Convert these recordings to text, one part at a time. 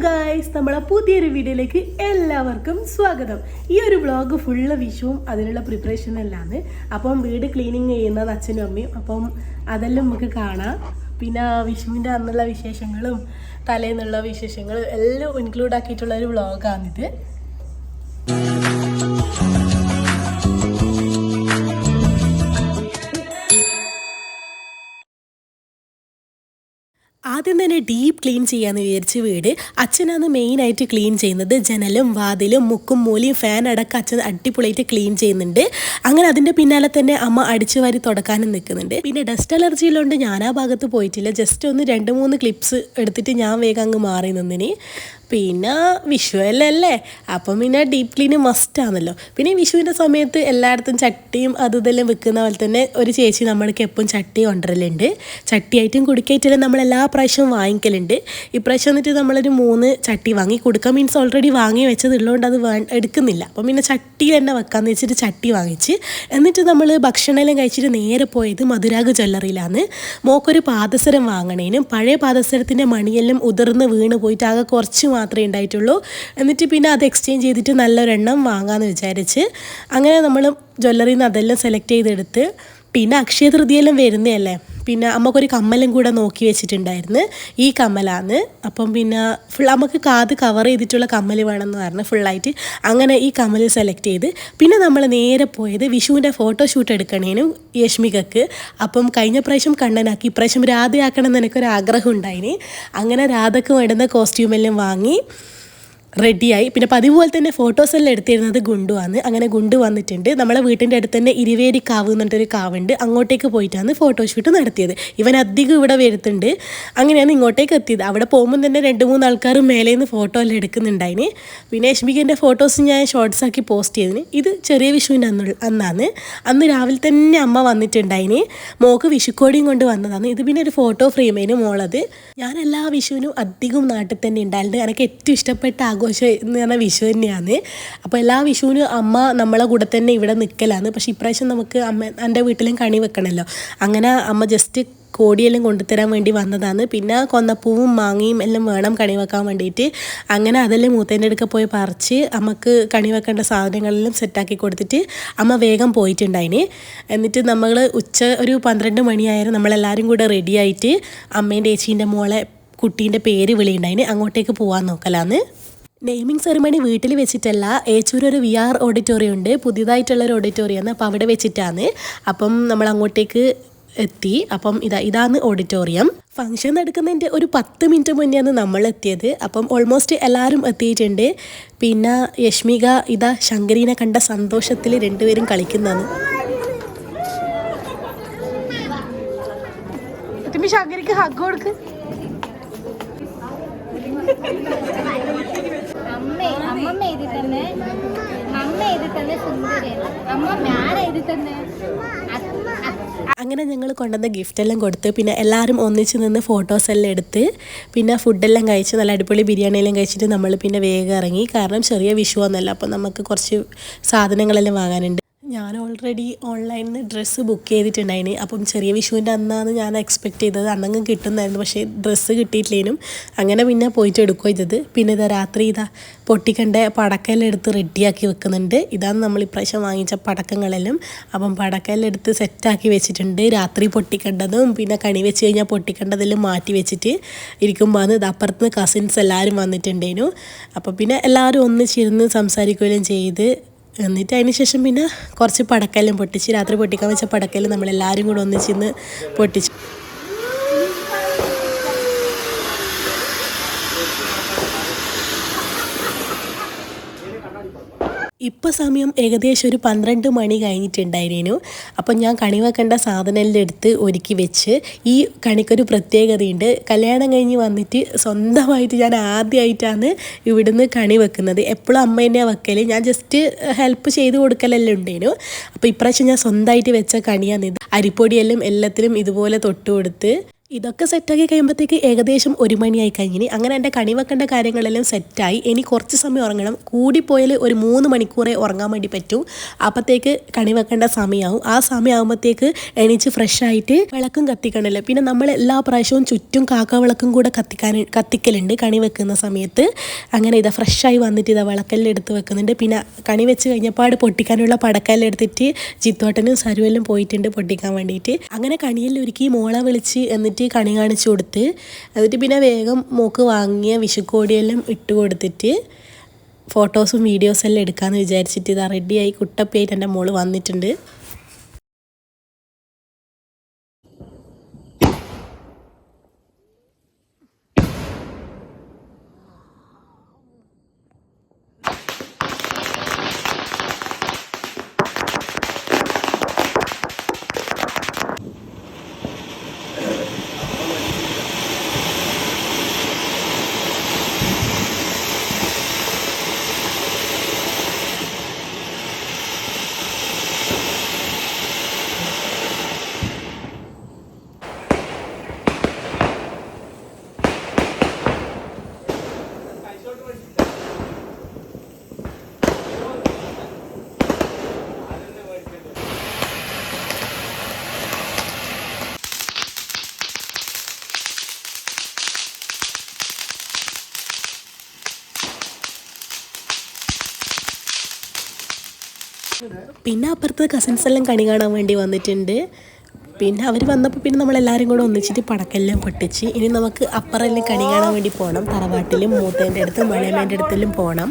Guys, നമ്മളെ പുതിയൊരു വീഡിയോയിലേക്ക് എല്ലാവർക്കും സ്വാഗതം. ഈ ഒരു വ്ളോഗ് ഫുള്ള് വിഷുവും അതിനുള്ള പ്രിപ്പറേഷൻ എല്ലാമാണ്. അപ്പം വീട് ക്ലീനിങ് ചെയ്യുന്നത് അച്ഛനും അമ്മയും. അപ്പം അതെല്ലാം നമുക്ക് കാണാം. പിന്നെ വിഷുവിൻ്റെ അന്നുള്ള വിശേഷങ്ങളും തലേന്നുള്ള വിശേഷങ്ങളും എല്ലാം ഇൻക്ലൂഡ് ആക്കിയിട്ടുള്ള ഒരു വ്ളോഗാണിത്. ആദ്യം തന്നെ ഡീപ്പ് ക്ലീൻ ചെയ്യാമെന്ന് വിചാരിച്ച് വീട് അച്ഛനാണ് മെയിനായിട്ട് ക്ലീൻ ചെയ്യുന്നത്. ജനലും വാതിലും മുക്കും മൂലയും ഫാൻ അടക്കം അച്ഛൻ അടിപൊളിയായിട്ട് ക്ലീൻ ചെയ്യുന്നുണ്ട്. അങ്ങനെ അതിൻ്റെ പിന്നാലെ തന്നെ അമ്മ അടിച്ചു വാരി തുടക്കാനും നിൽക്കുന്നുണ്ട്. പിന്നെ ഡസ്റ്റ് അലർജിയിലുണ്ട് ഞാൻ ആ ഭാഗത്ത് പോയിട്ടില്ല. ജസ്റ്റ് ഒന്ന് 2-3 ക്ലിപ്സ് എടുത്തിട്ട് ഞാൻ വേഗം അങ്ങ് മാറി നിന്നിന്. പിന്നെ വിഷുവല്ലേ, അപ്പം പിന്നെ ഡീപ്പ് ക്ലീന് മസ്റ്റാണല്ലോ. പിന്നെ വിഷുവിൻ്റെ സമയത്ത് എല്ലായിടത്തും ചട്ടിയും ഇതെല്ലാം വെക്കുന്ന പോലെ തന്നെ ഒരു ചേച്ചി നമ്മൾക്ക് എപ്പോഴും ചട്ടി കൊണ്ടുവരലുണ്ട്. ചട്ടിയായിട്ടും കുടിക്കായിട്ടും നമ്മൾ എല്ലാ പ്രാവശ്യവും വാങ്ങിക്കലുണ്ട്. ഇപ്രാവശ്യം വന്നിട്ട് നമ്മളൊരു 3 ചട്ടി വാങ്ങി. കൊടുക്കുക മീൻസ് ഓൾറെഡി വാങ്ങി വെച്ചതുള്ളതുകൊണ്ട് അത് എടുക്കുന്നില്ല. അപ്പം പിന്നെ ചട്ടിയിൽ തന്നെ വെക്കാമെന്ന് വെച്ചിട്ട് ചട്ടി വാങ്ങിച്ച് എന്നിട്ട് നമ്മൾ ഭക്ഷണമെല്ലാം കഴിച്ചിട്ട് നേരെ പോയത് മധുരാഗ് ജ്വല്ലറിയിലാണ്. മോക്കൊരു പാദസരം വാങ്ങണേനും പഴയ പാദസരത്തിൻ്റെ മണിയെല്ലാം ഉതിർന്ന് വീണ് പോയിട്ട് ആകെ കുറച്ച് മാത്രമേ ഉണ്ടായിട്ടുള്ളൂ. എന്നിട്ട് പിന്നെ അത് എക്സ്ചേഞ്ച് ചെയ്തിട്ട് നല്ലൊരെണ്ണം വാങ്ങാമെന്ന് വിചാരിച്ച് അങ്ങനെ നമ്മൾ ജ്വല്ലറിയിൽ നിന്ന് അതെല്ലാം സെലക്ട് ചെയ്തെടുത്ത്. പിന്നെ അക്ഷയ തൃതീയെല്ലാം വരുന്നതല്ലേ, പിന്നെ അമ്മക്കൊരു കമ്മലും കൂടെ നോക്കി വെച്ചിട്ടുണ്ടായിരുന്നു. ഈ കമ്മലാണ്. അപ്പം പിന്നെ ഫുൾ നമുക്ക് കാത് കവർ ചെയ്തിട്ടുള്ള കമ്മൽ വേണമെന്ന് പറഞ്ഞു ഫുള്ളായിട്ട്. അങ്ങനെ ഈ കമ്മൽ സെലക്ട് ചെയ്ത് പിന്നെ നമ്മൾ നേരെ പോയത് വിഷുവിൻ്റെ ഫോട്ടോഷൂട്ട് എടുക്കണേനും യഷ്മികക്ക്. അപ്പം കഴിഞ്ഞ പ്രാവശ്യം കണ്ണനാക്കി, ഇപ്രാവശ്യം രാധയാക്കണം എന്ന് എനിക്കൊരു ആഗ്രഹം ഉണ്ടായിന്. അങ്ങനെ രാധക്ക് വേണ്ടുന്ന കോസ്റ്റ്യൂമെല്ലാം വാങ്ങി റെഡിയായി. പിന്നെ പതിവ് പോലെ തന്നെ ഫോട്ടോസെല്ലാം എടുത്തിരുന്നത് ഗുണ്ടുവാണ്. അങ്ങനെ ഗുണ്ടു വന്നിട്ടുണ്ട്. നമ്മളെ വീട്ടിൻ്റെ അടുത്ത് തന്നെ ഇരുവേരി കാവ് എന്നിട്ടൊരു കാവുണ്ട്. അങ്ങോട്ടേക്ക് പോയിട്ടാണ് ഫോട്ടോഷൂട്ട് നടത്തിയത്. ഇവൻ അധികം ഇവിടെ വരുത്തുണ്ട്. അങ്ങനെയാണ് ഇങ്ങോട്ടേക്ക് എത്തിയത്. അവിടെ പോകുമ്പോൾ തന്നെ 2-3 ആൾക്കാർ മേലെ നിന്ന് ഫോട്ടോ എല്ലാം എടുക്കുന്നുണ്ടായിന്. പിന്നെ യഷ്മികൻ്റെ ഫോട്ടോസ് ഞാൻ ഷോർട്സ് ആക്കി പോസ്റ്റ് ചെയ്തിന്. ഇത് ചെറിയ വിഷുവിൻ്റെ അന്നാണ്. അന്ന് രാവിലെ തന്നെ അമ്മ വന്നിട്ടുണ്ടായിന്. മോക്ക് വിഷുക്കോടിയും കൊണ്ട് വന്നതാണ്. ഇത് പിന്നെ ഒരു ഫോട്ടോ ഫ്രെയിമേന് മോളത്. ഞാൻ എല്ലാ വിഷുവിനും അധികം നാട്ടിൽ തന്നെ ഉണ്ടായിട്ടുണ്ട്. എനിക്ക് ഏറ്റവും ഇഷ്ടപ്പെട്ട ആഘോഷം എന്ന് പറഞ്ഞാൽ വിഷു തന്നെയാണ്. അപ്പോൾ എല്ലാ വിഷുവിനും അമ്മ നമ്മളെ കൂടെ തന്നെ ഇവിടെ നിൽക്കലാണ്. പക്ഷേ ഇപ്രാവശ്യം നമുക്ക് എൻ്റെ വീട്ടിലും കണി വെക്കണമല്ലോ. അങ്ങനെ അമ്മ ജസ്റ്റ് കോടിയെല്ലാം കൊണ്ടുതരാൻ വേണ്ടി വന്നതാണ്. പിന്നെ കൊന്നപ്പൂവും മാങ്ങയും എല്ലാം വേണം കണി വെക്കാൻ വേണ്ടിയിട്ട്. അങ്ങനെ അതെല്ലാം മൂത്തേൻ്റെ അടുക്ക പോയി പറിച്ച് അമ്മക്ക് കണി വെക്കേണ്ട സാധനങ്ങളെല്ലാം സെറ്റാക്കി കൊടുത്തിട്ട് അമ്മ വേഗം പോയിട്ടുണ്ടായിന്. എന്നിട്ട് നമ്മൾ ഒരു 12 മണിയായാലും നമ്മളെല്ലാവരും കൂടെ റെഡിയായിട്ട് അമ്മേൻ്റെ ചേച്ചീൻ്റെ മോളെ കുട്ടീൻ്റെ പേര് വിളിയുണ്ടായിന്. അങ്ങോട്ടേക്ക് പോകാൻ നോക്കലാന്ന്. നെയ്മിങ് സെറിമണി വീട്ടിൽ വെച്ചിട്ടല്ല, ഏച്ചൂരൊരു VR ഓഡിറ്റോറിയം ഉണ്ട്, പുതിയതായിട്ടുള്ളൊരു ഓഡിറ്റോറിയമാണ്. അപ്പോൾ അവിടെ വെച്ചിട്ടാണ്. അപ്പം നമ്മൾ അങ്ങോട്ടേക്ക് എത്തി. അപ്പം ഇതാണ് ഓഡിറ്റോറിയം. ഫംഗ്ഷൻ നടക്കുന്നതിൻ്റെ ഒരു 10 മിനിറ്റ് മുന്നെയാണ് നമ്മൾ എത്തിയത്. അപ്പം ഓൾമോസ്റ്റ് എല്ലാവരും എത്തിയിട്ടുണ്ട്. പിന്നെ യഷ്മിക ശങ്കരീനെ കണ്ട സന്തോഷത്തിൽ രണ്ടുപേരും കളിക്കുന്നതാണ്. ശങ്കരിക്ക് ഹഗ് കൊടുക്ക്. അങ്ങനെ ഞങ്ങൾ കൊണ്ടുവന്ന ഗിഫ്റ്റെല്ലാം കൊടുത്ത് പിന്നെ എല്ലാവരും ഒന്നിച്ച് നിന്ന് ഫോട്ടോസെല്ലാം എടുത്ത് പിന്നെ ഫുഡെല്ലാം കഴിച്ച് നല്ല അടിപൊളി ബിരിയാണിയെല്ലാം കഴിച്ചിട്ട് നമ്മൾ പിന്നെ വേഗം ഇറങ്ങി. കാരണം ചെറിയ വിഷു ഒന്നുമല്ല, അപ്പം നമുക്ക് കുറച്ച് സാധനങ്ങളെല്ലാം വാങ്ങാനുണ്ട്. ഞാൻ ഓൾറെഡി ഓൺലൈനിൽ നിന്ന് ഡ്രസ്സ് ബുക്ക് ചെയ്തിട്ടുണ്ടായിന്. അപ്പം ചെറിയ വിഷുവിൻ്റെ അന്നാണ് ഞാൻ എക്സ്പെക്റ്റ് ചെയ്തത്. അന്നങ്ങ് കിട്ടുന്നായിരുന്നു, പക്ഷേ ഡ്രസ്സ് കിട്ടിയിട്ടില്ലേനും. അങ്ങനെ പിന്നെ പോയിട്ട് എടുക്കുക ചെയ്തത്. പിന്നെ രാത്രി പൊട്ടിക്കണ്ട പടക്കെല്ലാം എടുത്ത് റെഡിയാക്കി വെക്കുന്നുണ്ട്. ഇതാണ് നമ്മൾ ഇപ്രാവശ്യം വാങ്ങിച്ച പടക്കങ്ങളെല്ലാം. അപ്പം പടക്കെല്ലാം എടുത്ത് സെറ്റാക്കി വെച്ചിട്ടുണ്ട്. രാത്രി പൊട്ടിക്കേണ്ടതും പിന്നെ കണി വെച്ച് കഴിഞ്ഞാൽ പൊട്ടിക്കേണ്ടതെല്ലാം മാറ്റി വെച്ചിട്ട് ഇരിക്കുമ്പോൾ അപ്പുറത്ത് നിന്ന് കസിൻസ് എല്ലാവരും വന്നിട്ടുണ്ടേനു. അപ്പം പിന്നെ എല്ലാവരും ഒന്നിച്ചിരുന്ന് സംസാരിക്കുകയും ചെയ്ത് എന്നിട്ട് അതിന് ശേഷം പിന്നെ കുറച്ച് പടക്കെല്ലാം പൊട്ടിച്ച് രാത്രി പൊട്ടിക്കാൻ വെച്ച പടക്കെല്ലാം നമ്മളെല്ലാവരും കൂടെ ഒന്നിച്ചിന്ന് പൊട്ടിച്ചു. ഇപ്പോൾ സമയം ഏകദേശം ഒരു 12 മണി കഴിഞ്ഞിട്ടുണ്ടായിരുന്നു. അപ്പം ഞാൻ കണി വെക്കേണ്ട സാധനമെല്ലാം എടുത്ത് ഒരുക്കി വെച്ച്. ഈ കണിക്കൊരു പ്രത്യേകതയുണ്ട്. കല്യാണം കഴിഞ്ഞ് വന്നിട്ട് സ്വന്തമായിട്ട് ഞാൻ ആദ്യമായിട്ടാണ് ഇവിടുന്ന് കണി വെക്കുന്നത്. എപ്പോഴും അമ്മ തന്നെയാണ് വെക്കൽ, ഞാൻ ജസ്റ്റ് ഹെൽപ്പ് ചെയ്ത് കൊടുക്കലെല്ലാം ഉണ്ടേനു. അപ്പോൾ ഇപ്രാവശ്യം ഞാൻ സ്വന്തമായിട്ട് വെച്ച കണിയാണിത്. അരിപ്പൊടിയെല്ലാം എല്ലാത്തിലും ഇതുപോലെ തൊട്ട് കൊടുത്ത് ഇതൊക്കെ സെറ്റാക്കി കഴിയുമ്പോഴത്തേക്ക് ഏകദേശം 1 മണിയായി കഴിഞ്ഞിനി. അങ്ങനെ എൻ്റെ കണി വെക്കേണ്ട കാര്യങ്ങളെല്ലാം സെറ്റായി. ഇനി കുറച്ച് സമയം ഉറങ്ങണം. കൂടിപ്പോയാൽ ഒരു 3 മണിക്കൂറേ ഉറങ്ങാൻ വേണ്ടി പറ്റൂ. അപ്പോഴത്തേക്ക് കണി വെക്കേണ്ട സമയമാവും. ആ സമയമാകുമ്പോഴത്തേക്ക് എണീച്ച് ഫ്രഷ് ആയിട്ട് വിളക്കും കത്തിക്കണമല്ലോ. പിന്നെ നമ്മൾ എല്ലാ പ്രാവശ്യവും ചുറ്റും കാക്ക വിളക്കും കൂടെ കത്തിക്കലുണ്ട് കണി വെക്കുന്ന സമയത്ത്. അങ്ങനെ ഇതാ ഫ്രഷായി വന്നിട്ട് ഇതാ വിളക്കെല്ലാം എടുത്ത് വെക്കുന്നുണ്ട്. പിന്നെ കണി വെച്ച് കഴിഞ്ഞപ്പാട് പൊട്ടിക്കാനുള്ള പടക്കെല്ലാം എടുത്തിട്ട് ജിത്തോട്ടനും സരുവെല്ലാം പോയിട്ടുണ്ട് പൊട്ടിക്കാൻ വേണ്ടിയിട്ട്. അങ്ങനെ കണിയെല്ലാം ഒരുക്കി മോളെ വിളിച്ച് എന്നിട്ട് കണി കാണിച്ചു കൊടുത്ത് എന്നിട്ട് പിന്നെ വേഗം മോക്ക് വാങ്ങിയ വിഷുക്കോടിയെല്ലാം ഇട്ട് കൊടുത്തിട്ട് ഫോട്ടോസും വീഡിയോസെല്ലാം എടുക്കാമെന്ന് വിചാരിച്ചിട്ട് ഇതാ റെഡിയായി കുട്ടപ്പിയായിട്ട് എൻ്റെ മോള് വന്നിട്ടുണ്ട്. പിന്നെ അപ്പുറത്ത് കസിൻസ് എല്ലാം കണി കാണാൻ വേണ്ടി വന്നിട്ടുണ്ട്. പിന്നെ അവർ വന്നപ്പോൾ പിന്നെ നമ്മളെല്ലാവരും കൂടെ ഒന്നിച്ചിട്ട് പടക്കെല്ലാം പൊട്ടിച്ച് ഇനി നമുക്ക് അപ്പുറമെല്ലാം കണി കാണാൻ വേണ്ടി പോകണം. തറവാട്ടിലും മൂത്തേൻ്റെ അടുത്തും മഴമേൻ്റെ അടുത്തെല്ലാം പോകണം.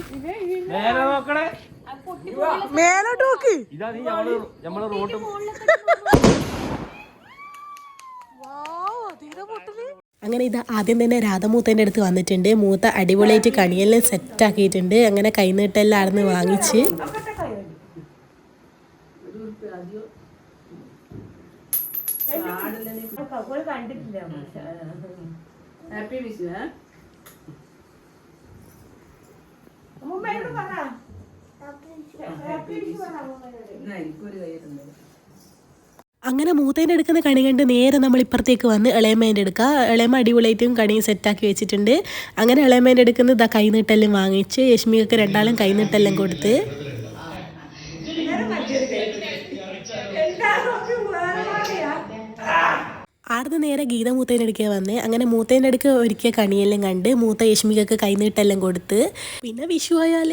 അങ്ങനെ ഇത് ആദ്യം തന്നെ രാധമൂത്തേൻ്റെ അടുത്ത് വന്നിട്ടുണ്ട്. മൂത്ത അടിപൊളിയായിട്ട് കണിയെല്ലാം സെറ്റാക്കിയിട്ടുണ്ട്. അങ്ങനെ കൈനീട്ടെല്ലാം ആടുന്ന് വാങ്ങിച്ച് ഹാപ്പി വിഷു. അങ്ങനെ മൂത്തേൻ്റെ എടുക്കുന്ന കണി കണ്ട് നേരെ നമ്മൾ ഇപ്പുറത്തേക്ക് വന്ന് ഇളയമേൻ്റെ എടുക്കുക. ഇളയമ അടിപൊളിയായിട്ടും കണി സെറ്റാക്കി വെച്ചിട്ടുണ്ട്. അങ്ങനെ ഇളയമേൻ്റെ എടുക്കുന്ന ഇതാ കൈനീട്ടെല്ലാം വാങ്ങിച്ച് യശ്മിയൊക്കെ രണ്ടാളും കൈനീട്ടെല്ലാം കൊടുത്ത് ആടുന്ന് നേരെ ഗീത മൂത്തേൻ്റെ അടുക്കേ വന്നേ. അങ്ങനെ മൂത്തേൻ്റെ അടുക്ക് ഒരുക്കിയ കണിയെല്ലാം കണ്ട് മൂത്ത യശ്മിക്കൊക്കെ കൈനീട്ടെല്ലാം കൊടുത്ത് പിന്നെ വിഷു ആയാൽ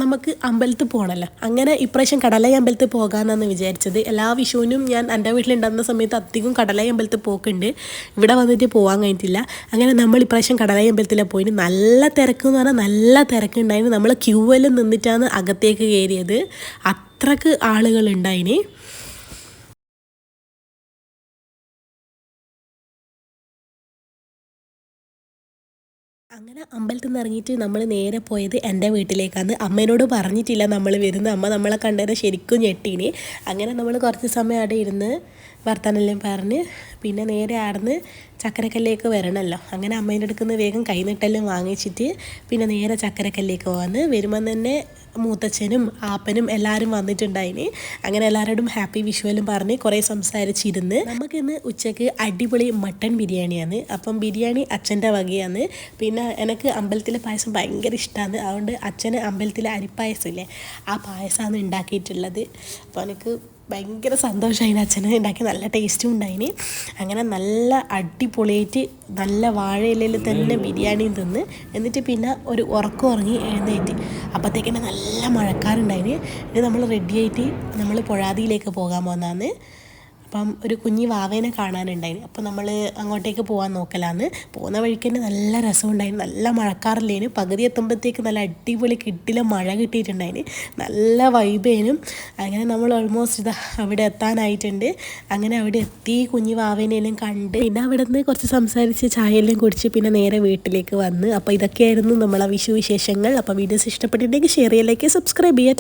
നമുക്ക് അമ്പലത്തിൽ പോകണമല്ലോ. അങ്ങനെ ഇപ്രാവശ്യം കടലൈ അമ്പലത്തിൽ പോകാമെന്നാണ് വിചാരിച്ചത്. എല്ലാ വിഷുവിനും ഞാൻ എൻ്റെ വീട്ടിലുണ്ടാകുന്ന സമയത്ത് അധികം കടലൈ അമ്പലത്തിൽ പോക്കുണ്ട്. ഇവിടെ വന്നിട്ട് പോകാൻ കഴിഞ്ഞിട്ടില്ല. അങ്ങനെ നമ്മൾ ഇപ്രാവശ്യം കടലൈ അമ്പലത്തിൽ പോയിട്ട് നല്ല തിരക്ക് എന്ന് പറഞ്ഞാൽ നല്ല തിരക്കുണ്ടായിരുന്നു. നമ്മൾ ക്യൂവെല്ലാം നിന്നിട്ടാണ് അകത്തേക്ക് കയറിയത്. അത്രക്ക് ആളുകളുണ്ടായിന്. അങ്ങനെ അമ്പലത്തിൽ നിന്ന് ഇറങ്ങിയിട്ട് നമ്മൾ നേരെ പോയത് എൻ്റെ വീട്ടിലേക്കാണ്. അമ്മേനോട് പറഞ്ഞിട്ടില്ല നമ്മൾ വരുന്നത്. അമ്മ നമ്മളെ കണ്ടത് ശരിക്കും ഞെട്ടീന്. അങ്ങനെ നമ്മൾ കുറച്ച് സമയം അവിടെ ഇരുന്ന് വർത്താനെല്ലാം പറഞ്ഞ് പിന്നെ നേരെ ആടുന്ന് ചക്കരക്കല്ലേക്ക് വരണമല്ലോ. അങ്ങനെ അമ്മേൻ്റെ അടുക്കുന്ന വേഗം കൈനീട്ടെല്ലാം വാങ്ങിച്ചിട്ട് പിന്നെ നേരെ ചക്കരക്കല്ലേക്ക് പോകാന്ന്. വരുമ്പം തന്നെ മൂത്തച്ഛനും ആപ്പനും എല്ലാവരും വന്നിട്ടുണ്ടായിന്. അങ്ങനെ എല്ലാവരോടും ഹാപ്പി വിഷുവെല്ലാം പറഞ്ഞ് കുറേ സംസാരിച്ചിരുന്ന് നമുക്കിന്ന് ഉച്ചയ്ക്ക് അടിപൊളി മട്ടൻ ബിരിയാണിയാണ്. അപ്പം ബിരിയാണി അച്ഛൻ്റെ വകയാണ്. പിന്നെ എനിക്ക് അമ്പലത്തിലെ പായസം ഭയങ്കര ഇഷ്ടമാണ്. അതുകൊണ്ട് അച്ഛന് അമ്പലത്തിലെ അരിപ്പായസമില്ലേ ആ പായസമാണ് ഉണ്ടാക്കിയിട്ടുള്ളത്. അപ്പോൾ എനിക്ക് ഭയങ്കര സന്തോഷമായി. അച്ഛന് ഉണ്ടാക്കി നല്ല ടേസ്റ്റും ഉണ്ടായിന്. അങ്ങനെ നല്ല അടിപൊളിയായിട്ട് നല്ല വാഴയിലയിൽ തന്നെ ബിരിയാണിയും തിന്ന് എന്നിട്ട് പിന്നെ ഒരു ഉറക്കം ഉറങ്ങി എഴുന്നേറ്റ്. അപ്പോഴത്തേക്കിനെ നല്ല മഴക്കാറുണ്ടായിന്. ഇനി നമ്മൾ റെഡിയായിട്ട് നമ്മൾ പുഴാതിയിലേക്ക് പോകാൻ പോകുന്നതാണ്. അപ്പം ഒരു കുഞ്ഞി വാവേനെ കാണാനുണ്ടായിരുന്നു. അപ്പോൾ നമ്മൾ അങ്ങോട്ടേക്ക് പോകാൻ നോക്കലാന്ന്. പോകുന്ന വഴിക്ക് തന്നെ നല്ല രസമുണ്ടായിരുന്നു. നല്ല മഴക്കാറില്ലേന്. പകുതി എത്തുമ്പോഴത്തേക്ക് നല്ല അടിപൊളി കിട്ടില്ല മഴ കിട്ടിയിട്ടുണ്ടായിന്. നല്ല വൈബേനും. അങ്ങനെ നമ്മൾ ഓൾമോസ്റ്റ് ഇതാ അവിടെ എത്താനായിട്ടുണ്ട്. അങ്ങനെ അവിടെ എത്തി കുഞ്ഞി വാവേനെല്ലാം കണ്ട് പിന്നെ അവിടെ നിന്ന് കുറച്ച് സംസാരിച്ച് ചായയെല്ലാം കുടിച്ച് പിന്നെ നേരെ വീട്ടിലേക്ക് വന്ന്. അപ്പോൾ ഇതൊക്കെയായിരുന്നു നമ്മളെ വിഷു വിശേഷങ്ങൾ. അപ്പോൾ വീഡിയോസ് ഇഷ്ടപ്പെട്ടിട്ടുണ്ടെങ്കിൽ ഷെയർ ചെയ്യലേക്ക് സബ്സ്ക്രൈബ് ചെയ്യാം.